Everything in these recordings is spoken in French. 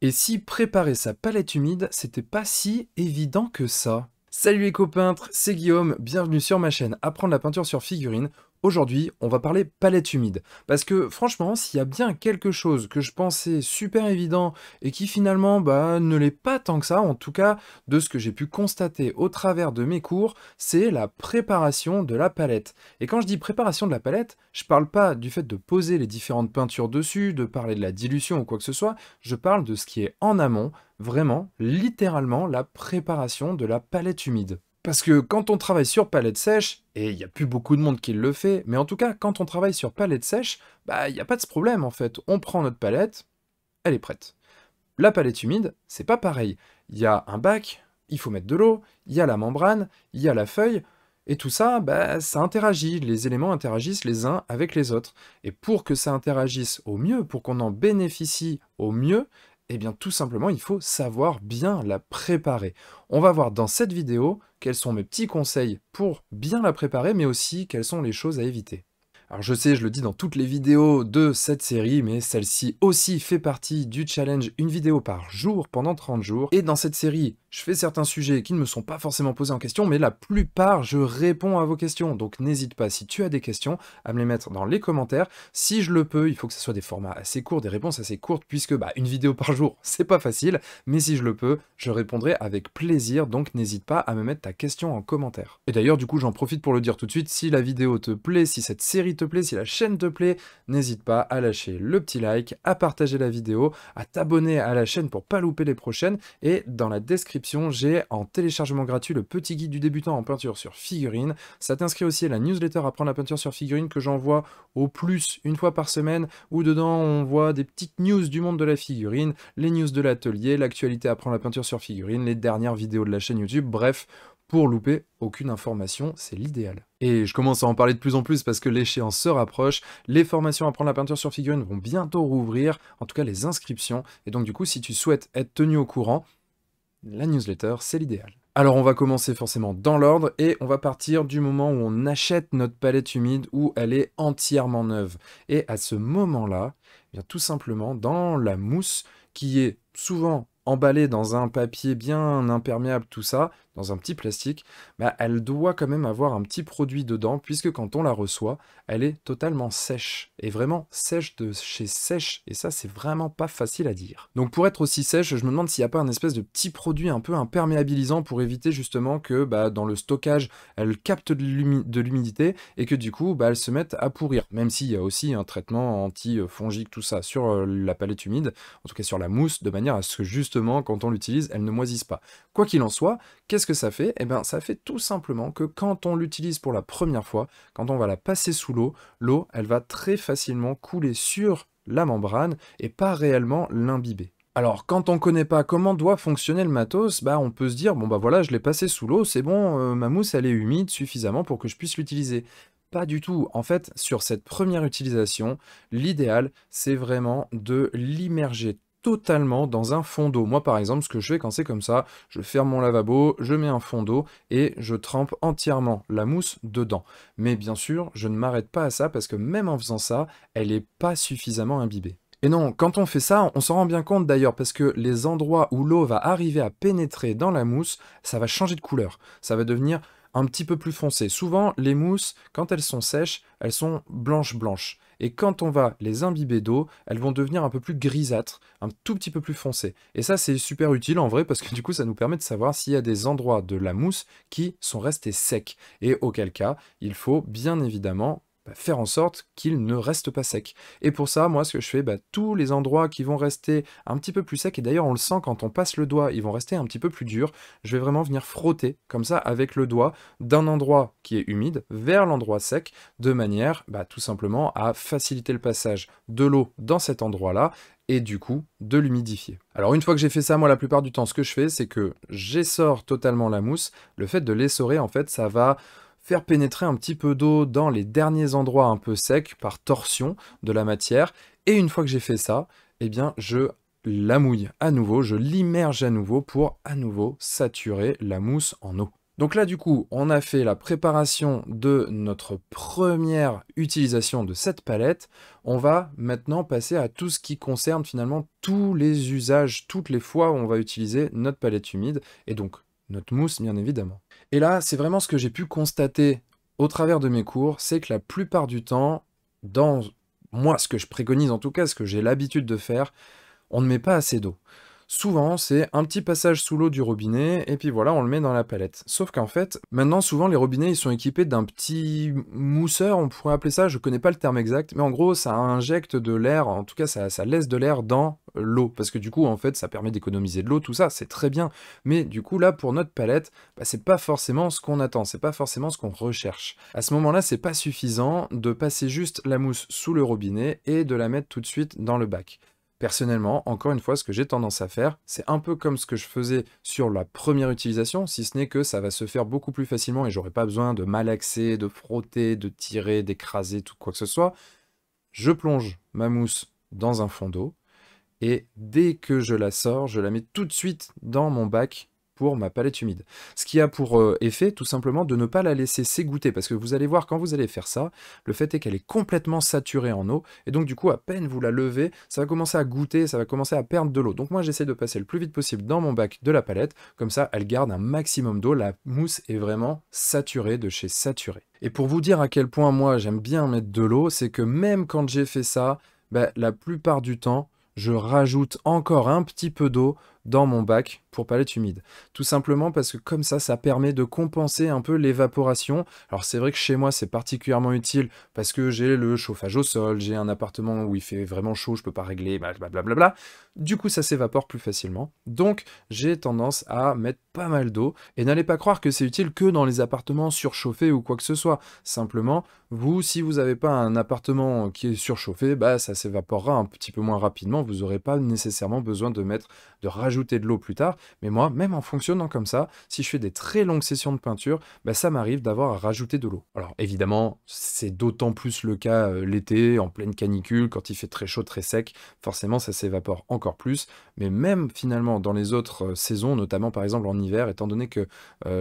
Et si préparer sa palette humide, c'était pas si évident que ça? Salut les copains, c'est Guillaume, bienvenue sur ma chaîne Apprendre la peinture sur figurine. Aujourd'hui, on va parler palette humide. Parce que franchement, s'il y a bien quelque chose que je pensais super évident et qui finalement ne l'est pas tant que ça, en tout cas de ce que j'ai pu constater au travers de mes cours, c'est la préparation de la palette. Et quand je dis préparation de la palette, je parle pas du fait de poser les différentes peintures dessus, de parler de la dilution ou quoi que ce soit, je parle de ce qui est en amont, vraiment, littéralement, la préparation de la palette humide. Parce que quand on travaille sur palette sèche, et il n'y a plus beaucoup de monde qui le fait, mais en tout cas, quand on travaille sur palette sèche, il n'y a pas de ce problème en fait. On prend notre palette, elle est prête. La palette humide, c'est pas pareil. Il y a un bac, il faut mettre de l'eau, il y a la membrane, il y a la feuille, et tout ça, ça interagit. Les éléments interagissent les uns avec les autres. Et pour que ça interagisse au mieux, pour qu'on en bénéficie au mieux, eh bien tout simplement, il faut savoir bien la préparer. On va voir dans cette vidéo quels sont mes petits conseils pour bien la préparer, mais aussi quelles sont les choses à éviter. Alors je sais, je le dis dans toutes les vidéos de cette série, mais celle-ci aussi fait partie du challenge une vidéo par jour pendant 30 jours. Et dans cette série, je fais certains sujets qui ne me sont pas forcément posés en question, mais la plupart, je réponds à vos questions. Donc n'hésite pas, si tu as des questions, à me les mettre dans les commentaires. Si je le peux, il faut que ce soit des formats assez courts, des réponses assez courtes, puisque une vidéo par jour, c'est pas facile. Mais si je le peux, je répondrai avec plaisir, donc n'hésite pas à me mettre ta question en commentaire. Et d'ailleurs, du coup, j'en profite pour le dire tout de suite, si la vidéo te plaît, si cette série te plaît, si la chaîne te plaît, n'hésite pas à lâcher le petit like, à partager la vidéo, à t'abonner à la chaîne pour pas louper les prochaines. Et dans la description, j'ai en téléchargement gratuit le petit guide du débutant en peinture sur figurine. Ça t'inscrit aussi à la newsletter Apprendre la peinture sur figurine que j'envoie au plus une fois par semaine, où dedans on voit des petites news du monde de la figurine, les news de l'atelier, l'actualité Apprendre la peinture sur figurine, les dernières vidéos de la chaîne YouTube, bref, pour louper aucune information, c'est l'idéal. Et je commence à en parler de plus en plus parce que l'échéance se rapproche, les formations Apprendre la peinture sur figurine vont bientôt rouvrir, en tout cas les inscriptions, et donc du coup si tu souhaites être tenu au courant, la newsletter c'est l'idéal. Alors on va commencer forcément dans l'ordre et on va partir du moment où on achète notre palette humide où elle est entièrement neuve. Et à ce moment-là, eh bien tout simplement dans la mousse qui est souvent emballée dans un papier bien imperméable, tout ça, dans un petit plastique, elle doit quand même avoir un petit produit dedans, puisque quand on la reçoit, elle est totalement sèche, et vraiment sèche de chez sèche, et ça c'est vraiment pas facile à dire. Donc pour être aussi sèche, je me demande s'il n'y a pas un espèce de petit produit un peu imperméabilisant pour éviter justement que dans le stockage, elle capte de l'humidité, et que du coup, elle se mette à pourrir, même s'il y a aussi un traitement anti-fongique, tout ça, sur la palette humide, en tout cas sur la mousse, de manière à ce que justement, quand on l'utilise, elle ne moisisse pas. Quoi qu'il en soit, qu'est-ce que ça fait? Eh bien, ça fait tout simplement que quand on l'utilise pour la première fois, quand on va la passer sous l'eau, elle va très facilement couler sur la membrane et pas réellement l'imbiber. Alors, quand on ne connaît pas comment doit fonctionner le matos, on peut se dire, bon voilà, je l'ai passé sous l'eau, c'est bon, ma mousse elle est humide suffisamment pour que je puisse l'utiliser. Pas du tout. En fait, sur cette première utilisation, l'idéal, c'est vraiment de l'immerger totalement dans un fond d'eau. Moi, par exemple, ce que je fais quand c'est comme ça, je ferme mon lavabo, je mets un fond d'eau et je trempe entièrement la mousse dedans. Mais bien sûr, je ne m'arrête pas à ça parce que même en faisant ça, elle n'est pas suffisamment imbibée. Et non, quand on fait ça, on s'en rend bien compte d'ailleurs, parce que les endroits où l'eau va arriver à pénétrer dans la mousse, ça va changer de couleur. Ça va devenir un petit peu plus foncé. Souvent, les mousses, quand elles sont sèches, elles sont blanches. Et quand on va les imbiber d'eau, elles vont devenir un peu plus grisâtres, un tout petit peu plus foncées. Et ça, c'est super utile en vrai, parce que du coup, ça nous permet de savoir s'il y a des endroits de la mousse qui sont restés secs. Et auquel cas, il faut bien évidemment faire en sorte qu'il ne reste pas sec. Et pour ça, moi, ce que je fais, tous les endroits qui vont rester un petit peu plus secs, et d'ailleurs, on le sent quand on passe le doigt, ils vont rester un petit peu plus durs, je vais vraiment venir frotter, comme ça, avec le doigt, d'un endroit qui est humide vers l'endroit sec, de manière, tout simplement, à faciliter le passage de l'eau dans cet endroit-là, et du coup, de l'humidifier. Alors une fois que j'ai fait ça, moi, la plupart du temps, ce que je fais, c'est que j'essore totalement la mousse. Le fait de l'essorer, en fait, ça va faire pénétrer un petit peu d'eau dans les derniers endroits un peu secs par torsion de la matière. Et une fois que j'ai fait ça, eh bien, je la mouille à nouveau, je l'immerge à nouveau pour à nouveau saturer la mousse en eau. Donc là, du coup, on a fait la préparation de notre première utilisation de cette palette. On va maintenant passer à tout ce qui concerne finalement tous les usages, toutes les fois où on va utiliser notre palette humide, et donc notre mousse, bien évidemment. Et là, c'est vraiment ce que j'ai pu constater au travers de mes cours, c'est que la plupart du temps, dans moi, ce que je préconise en tout cas, ce que j'ai l'habitude de faire, on ne met pas assez d'eau. Souvent, c'est un petit passage sous l'eau du robinet, et puis voilà, on le met dans la palette. Sauf qu'en fait, maintenant, souvent, les robinets, ils sont équipés d'un petit mousseur, on pourrait appeler ça, je connais pas le terme exact, mais en gros, ça injecte de l'air, en tout cas, ça laisse de l'air dans l'eau, parce que du coup, en fait, ça permet d'économiser de l'eau, tout ça, c'est très bien. Mais du coup, là, pour notre palette, bah, c'est pas forcément ce qu'on attend, c'est pas forcément ce qu'on recherche. À ce moment-là, c'est pas suffisant de passer juste la mousse sous le robinet et de la mettre tout de suite dans le bac. Personnellement, encore une fois, ce que j'ai tendance à faire, c'est un peu comme ce que je faisais sur la première utilisation, si ce n'est que ça va se faire beaucoup plus facilement et j'aurai pas besoin de malaxer, de frotter, de tirer, d'écraser, tout quoi que ce soit. Je plonge ma mousse dans un fond d'eau et dès que je la sors, je la mets tout de suite dans mon bac pour ma palette humide. Ce qui a pour effet tout simplement de ne pas la laisser s'égoutter, parce que vous allez voir quand vous allez faire ça, le fait est qu'elle est complètement saturée en eau, et donc du coup à peine vous la levez, ça va commencer à goûter, ça va commencer à perdre de l'eau. Donc moi j'essaie de passer le plus vite possible dans mon bac de la palette, comme ça elle garde un maximum d'eau, la mousse est vraiment saturée de chez saturé. Et pour vous dire à quel point moi j'aime bien mettre de l'eau, c'est que même quand j'ai fait ça, bah, la plupart du temps, je rajoute encore un petit peu d'eau dans mon bac pour palette humide. Tout simplement parce que comme ça permet de compenser un peu l'évaporation. Alors c'est vrai que chez moi c'est particulièrement utile parce que j'ai le chauffage au sol, j'ai un appartement où il fait vraiment chaud, je peux pas régler, blablabla. Du coup ça s'évapore plus facilement. Donc j'ai tendance à mettre pas mal d'eau. Et n'allez pas croire que c'est utile que dans les appartements surchauffés ou quoi que ce soit. Simplement, vous, si vous n'avez pas un appartement qui est surchauffé, bah ça s'évaporera un petit peu moins rapidement. Vous n'aurez pas nécessairement besoin de rajouter de l'eau plus tard, mais moi, même en fonctionnant comme ça, si je fais des très longues sessions de peinture, bah ça m'arrive d'avoir à rajouter de l'eau. Alors évidemment, c'est d'autant plus le cas l'été, en pleine canicule, quand il fait très chaud, très sec, forcément ça s'évapore encore plus, mais même finalement dans les autres saisons, notamment par exemple en hiver, étant donné que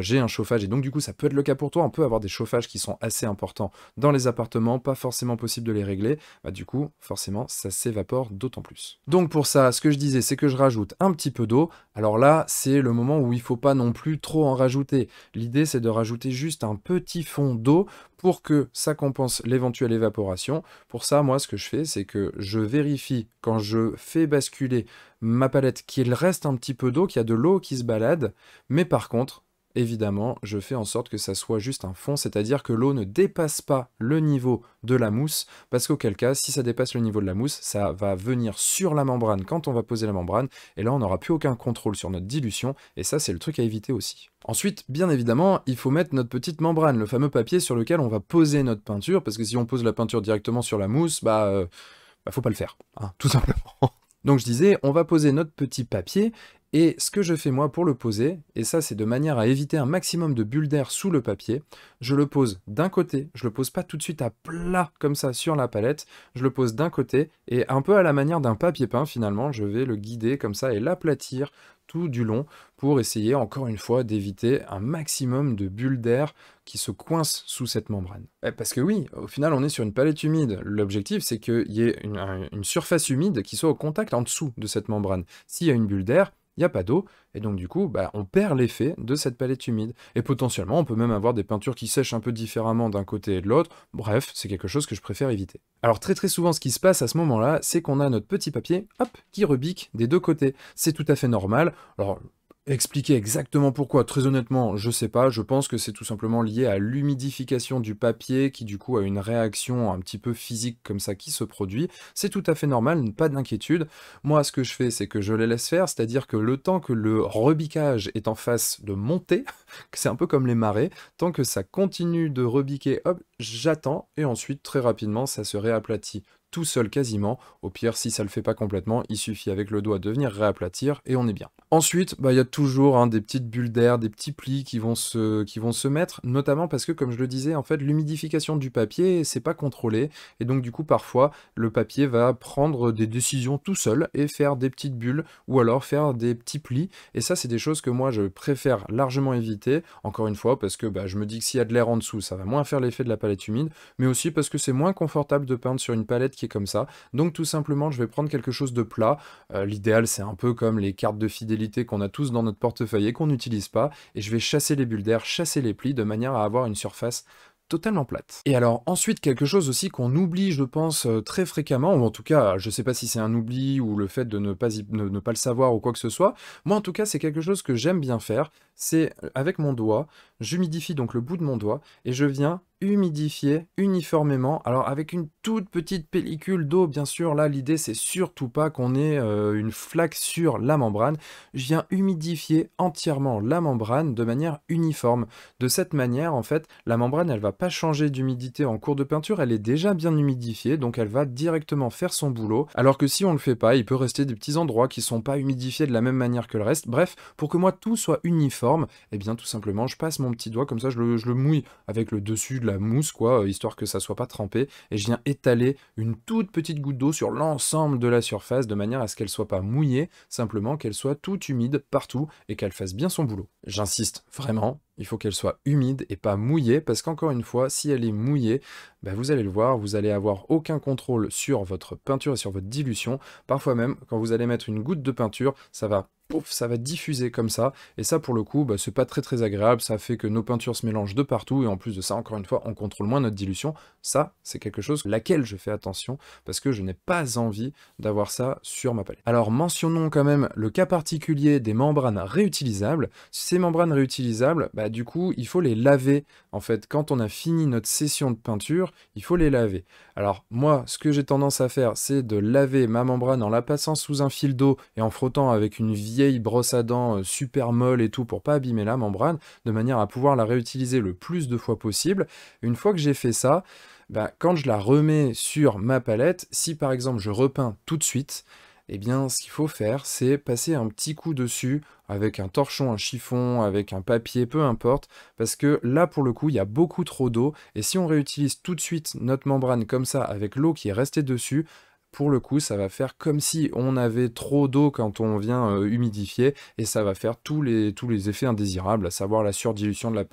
j'ai un chauffage, et donc du coup ça peut être le cas pour toi, on peut avoir des chauffages qui sont assez importants dans les appartements, pas forcément possible de les régler, bah du coup forcément ça s'évapore d'autant plus. Donc pour ça, ce que je disais, c'est que je rajoute un petit peu d'eau. Alors là, c'est le moment où il ne faut pas non plus trop en rajouter. L'idée, c'est de rajouter juste un petit fond d'eau pour que ça compense l'éventuelle évaporation. Pour ça, moi, ce que je fais, c'est que je vérifie quand je fais basculer ma palette qu'il reste un petit peu d'eau, qu'il y a de l'eau qui se balade. Mais par contre, évidemment, je fais en sorte que ça soit juste un fond, c'est-à-dire que l'eau ne dépasse pas le niveau de la mousse, parce qu'auquel cas, si ça dépasse le niveau de la mousse, ça va venir sur la membrane quand on va poser la membrane, et là on n'aura plus aucun contrôle sur notre dilution, et ça c'est le truc à éviter aussi. Ensuite, bien évidemment, il faut mettre notre petite membrane, le fameux papier sur lequel on va poser notre peinture, parce que si on pose la peinture directement sur la mousse, faut pas le faire, hein, tout simplement. Donc je disais, on va poser notre petit papier, et ce que je fais moi pour le poser, et ça c'est de manière à éviter un maximum de bulles d'air sous le papier, je le pose d'un côté, je le pose pas tout de suite à plat comme ça sur la palette, je le pose d'un côté, et un peu à la manière d'un papier peint finalement, je vais le guider comme ça et l'aplatir tout du long pour essayer encore une fois d'éviter un maximum de bulles d'air qui se coincent sous cette membrane. Parce que oui, au final on est sur une palette humide, l'objectif c'est qu'il y ait une surface humide qui soit au contact en dessous de cette membrane. S'il y a une bulle d'air, il n'y a pas d'eau, et donc du coup, on perd l'effet de cette palette humide. Et potentiellement, on peut même avoir des peintures qui sèchent un peu différemment d'un côté et de l'autre. Bref, c'est quelque chose que je préfère éviter. Alors très souvent, ce qui se passe à ce moment-là, c'est qu'on a notre petit papier, hop, qui rebique des deux côtés. C'est tout à fait normal. Alors, expliquer exactement pourquoi, très honnêtement, je sais pas, je pense que c'est tout simplement lié à l'humidification du papier qui du coup a une réaction un petit peu physique comme ça qui se produit. C'est tout à fait normal, pas d'inquiétude. Moi ce que je fais c'est que je les laisse faire, c'est-à-dire que le temps que le rebiquage est en phase de montée, c'est un peu comme les marées, tant que ça continue de rebiquer, hop, j'attends et ensuite très rapidement ça se réaplatit tout seul quasiment. Au pire, si ça le fait pas complètement, il suffit avec le doigt de venir réaplatir et on est bien. Ensuite, bah, il y a toujours, hein, des petites bulles d'air, des petits plis qui vont se mettre, notamment parce que, comme je le disais, en fait, l'humidification du papier, c'est pas contrôlé et donc du coup, parfois, le papier va prendre des décisions tout seul et faire des petites bulles ou alors faire des petits plis et ça, c'est des choses que moi, je préfère largement éviter, encore une fois, parce que, bah, je me dis que s'il y a de l'air en dessous, ça va moins faire l'effet de la palette humide, mais aussi parce que c'est moins confortable de peindre sur une palette qui est comme ça. Donc tout simplement, je vais prendre quelque chose de plat. L'idéal, c'est un peu comme les cartes de fidélité qu'on a tous dans notre portefeuille et qu'on n'utilise pas, et je vais chasser les bulles d'air, chasser les plis, de manière à avoir une surface totalement plate. Et alors ensuite, quelque chose aussi qu'on oublie, je pense, très fréquemment, ou en tout cas, je sais pas si c'est un oubli ou le fait de ne pas le savoir ou quoi que ce soit, moi en tout cas, c'est quelque chose que j'aime bien faire, c'est avec mon doigt, j'humidifie donc le bout de mon doigt, et je viens humidifier uniformément, alors avec une toute petite pellicule d'eau, bien sûr, là l'idée c'est surtout pas qu'on ait une flaque sur la membrane, je viens humidifier entièrement la membrane de manière uniforme. De cette manière, en fait, la membrane, elle va pas changer d'humidité en cours de peinture, elle est déjà bien humidifiée, donc elle va directement faire son boulot, alors que si on le fait pas, il peut rester des petits endroits qui sont pas humidifiés de la même manière que le reste. Bref, pour que moi tout soit uniforme, et bien tout simplement, je passe mon petit doigt, comme ça je le mouille avec le dessus de la mousse, quoi, histoire que ça soit pas trempé, et je viens étaler une toute petite goutte d'eau sur l'ensemble de la surface, de manière à ce qu'elle soit pas mouillée, simplement qu'elle soit toute humide partout, et qu'elle fasse bien son boulot. J'insiste vraiment, il faut qu'elle soit humide et pas mouillée, parce qu'encore une fois, si elle est mouillée, bah vous allez le voir, vous allez avoir aucun contrôle sur votre peinture et sur votre dilution. Parfois même, quand vous allez mettre une goutte de peinture, ça va, pouf, ça va diffuser comme ça, et ça pour le coup, bah, c'est pas très agréable, ça fait que nos peintures se mélangent de partout, et en plus de ça, encore une fois, on contrôle moins notre dilution. Ça, c'est quelque chose laquelle je fais attention, parce que je n'ai pas envie d'avoir ça sur ma palette. Alors mentionnons quand même le cas particulier des membranes réutilisables. Ces membranes réutilisables, bah, du coup, il faut les laver. En fait, quand on a fini notre session de peinture, il faut les laver. Alors moi, ce que j'ai tendance à faire, c'est de laver ma membrane en la passant sous un fil d'eau et en frottant avec une vieille brosse à dents super molle et tout pour pas abîmer la membrane, de manière à pouvoir la réutiliser le plus de fois possible. Une fois que j'ai fait ça, bah, quand je la remets sur ma palette, si par exemple je repeins tout de suite, eh bien, ce qu'il faut faire, c'est passer un petit coup dessus avec un torchon, un chiffon, avec un papier, peu importe, parce que là, pour le coup, il y a beaucoup trop d'eau, et si on réutilise tout de suite notre membrane comme ça, avec l'eau qui est restée dessus, pour le coup, ça va faire comme si on avait trop d'eau quand on vient humidifier, et ça va faire tous les effets indésirables, à savoir la surdilution de la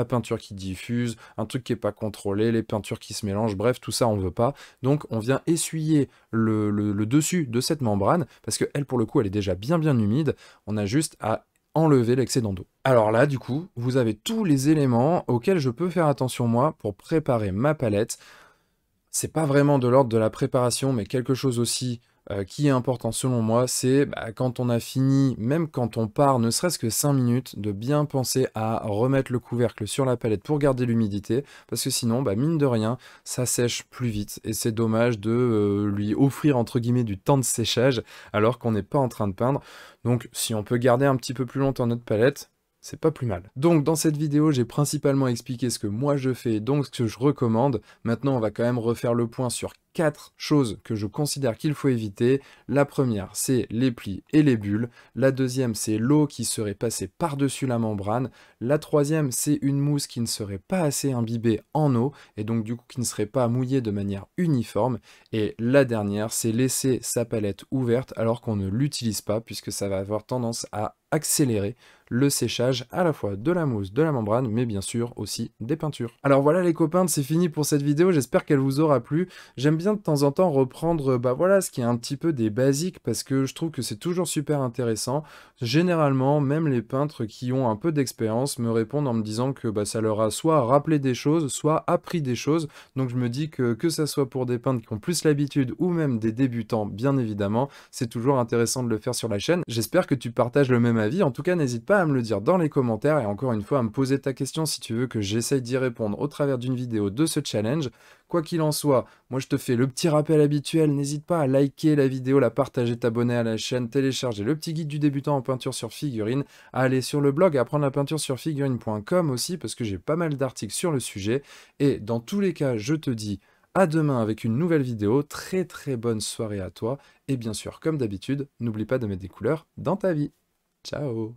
peinture qui diffuse, un truc qui n'est pas contrôlé, les peintures qui se mélangent, bref, tout ça, on ne veut pas. Donc, on vient essuyer le dessus de cette membrane, parce que elle, pour le coup, elle est déjà bien humide, on a juste à enlever l'excédent d'eau. Alors là, du coup, vous avez tous les éléments auxquels je peux faire attention, moi, pour préparer ma palette. C'est pas vraiment de l'ordre de la préparation, mais quelque chose aussi qui est important selon moi, c'est bah, quand on a fini, même quand on part, ne serait-ce que 5 minutes, de bien penser à remettre le couvercle sur la palette pour garder l'humidité, parce que sinon, bah, mine de rien, ça sèche plus vite, et c'est dommage de lui offrir entre guillemets du temps de séchage, alors qu'on n'est pas en train de peindre. Donc si on peut garder un petit peu plus longtemps notre palette, c'est pas plus mal. Donc dans cette vidéo, j'ai principalement expliqué ce que moi je fais, donc ce que je recommande. Maintenant, on va quand même refaire le point sur 4 choses que je considère qu'il faut éviter. La première, c'est les plis et les bulles. La deuxième, c'est l'eau qui serait passée par-dessus la membrane. La troisième, c'est une mousse qui ne serait pas assez imbibée en eau, et donc du coup qui ne serait pas mouillée de manière uniforme. Et la dernière, c'est laisser sa palette ouverte alors qu'on ne l'utilise pas, puisque ça va avoir tendance à accélérer le séchage à la fois de la mousse, de la membrane, mais bien sûr aussi des peintures. Alors voilà les copains, c'est fini pour cette vidéo, j'espère qu'elle vous aura plu. J'aime bien de temps en temps reprendre bah voilà, ce qui est un petit peu des basiques, parce que je trouve que c'est toujours super intéressant. Généralement, même les peintres qui ont un peu d'expérience me répondent en me disant que bah, ça leur a soit rappelé des choses, soit appris des choses. Donc je me dis que ça soit pour des peintres qui ont plus l'habitude, ou même des débutants, bien évidemment, c'est toujours intéressant de le faire sur la chaîne. J'espère que tu partages le même avis, en tout cas n'hésite pas à me le dire dans les commentaires, et encore une fois à me poser ta question si tu veux que j'essaye d'y répondre au travers d'une vidéo de ce challenge. Quoi qu'il en soit, moi je te fais le petit rappel habituel, n'hésite pas à liker la vidéo, la partager, t'abonner à la chaîne, télécharger le petit guide du débutant en peinture sur figurine, à aller sur le blog, à apprendre la peinture sur figurine.com aussi, parce que j'ai pas mal d'articles sur le sujet, et dans tous les cas, je te dis à demain avec une nouvelle vidéo, très bonne soirée à toi, et bien sûr, comme d'habitude, n'oublie pas de mettre des couleurs dans ta vie. Ciao!